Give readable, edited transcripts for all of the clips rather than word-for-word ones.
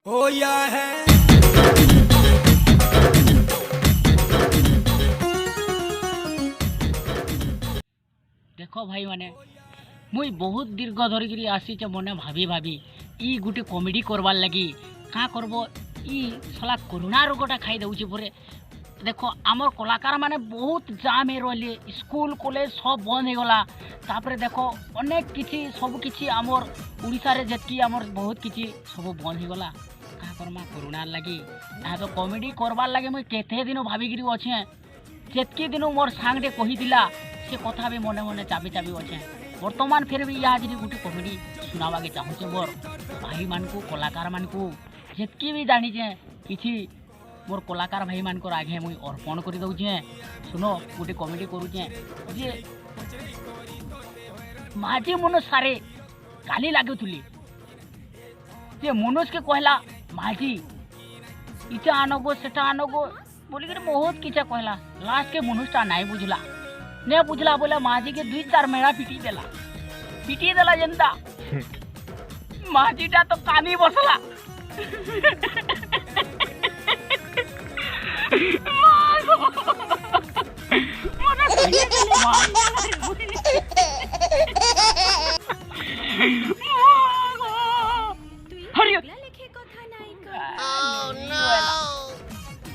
हो या है देख भाई माने मुई बहुत दीर्घ धरिकी आसीचे मने भाभी भाभी ई गुटे कॉमेडी करवार लगी क्या करबो ई सला कोरोना रोगटा खाई दउची परे देखो आमर कलाकार माने बहुत जाम हे रहले स्कूल कॉलेज सब बंद हो गला तापरे देखो अनेक किछि सब किछि आमर उड़ीसा रे जतकी आमर बहुत किछि सब बंद हो गला का करमा कोरोना लगी आ तो कॉमेडी करवार लगे मुई केते दिन भाबिगिरी अच्छे जेतकी दिन मोर सांगटे कहिदिला से कथा भी मने मने चाबी चाबी अच्छे वर्तमान फिर भी आज गोटे कॉमेडी सुनावाके चाहूचे मोर भाई मान को कलाकार मान को जेतकी भी जानीचे किछि मोर कलाकार भाई मान आगे मुई अर्पण कर दउचे सुनो गोटे कॉमेडी करूचे जे माझी मनोज सारे गाली लागुथुली जे मनोज के कहला माझी इटा आनगो सेटा आनगो बोलिक बहुत किछा कहला लास्ट के मनोजटा नहीं बुझला ने बुझला बोले माझी के 2-4 मेड़ा पिटी देला जनता माझीटा तो कानी बसला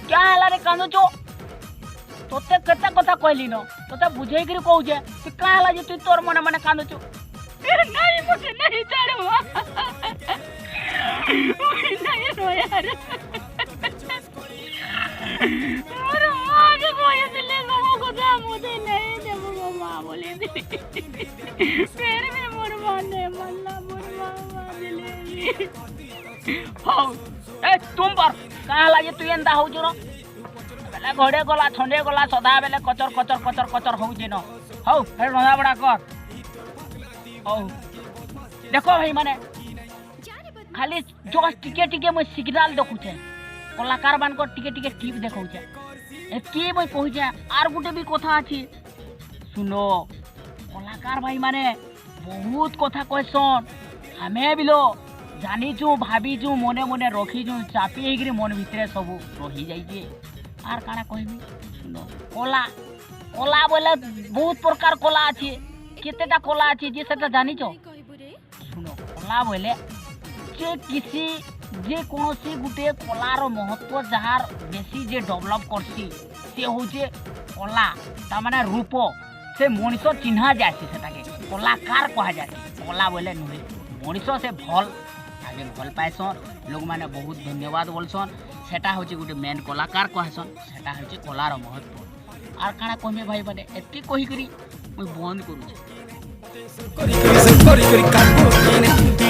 क्या हला रे कांदो चो तोते केते कथा कहली न तोते बुझे करी कहू जे तू का हला जे तू तोर मने मने कांदो चो नहीं मुझे नहीं चढ़वा नहीं रो यार अरे आज कोई दिले मामा को दा मुझे नहीं दे वो मां बोले फिर भी मोर माने मल्ला मोर मामा दिले हो ए तुम पर का हला जे तू एंदा हो जरो बेले घोड़े गला ठंडे गला सदा बेले कचर कचर कचर कचर हो जे न हो हे रंधा बड़ा कर हो देखो भाई माने खाली जो टिके टिके मैं सिग्नल देखुचे कलाकार मान को टिके टिके टिप देखौचे एतकी मैं कहूचे आर गुटे भी कथा अछि सुनो कलाकार भाई माने बहुत कथा कहसन हमें बिलो जानी छु भाभी छु मने मने रखी छु चापी हेगिरी मन भितरे सब रही जाई जे आर काना कहबी सुनो कला कला बोले बहुत प्रकार कला अछि केतेटा कला अछि जे सेटा जानी छो सुनो कला बोले जे किसी जे कोनोसी गुटे कलार महत्व जहार बेसी जे डेवलप करसी से होचे कला ता माने रूप से मनुष्य चिन्हा जासी सेटाके कलाकार कहा जासी कला बोले नुहे मनुष्य से भल आगे भल पाइसन लोग माने बहुत धन्यवाद बोलसन सेटा होचे गुटे मेन कलाकार कहसन सेटा होचे कलार महत्व आर काना कहमे भाई बने एत्ती कहि करी मैं बंद करू छे करी करी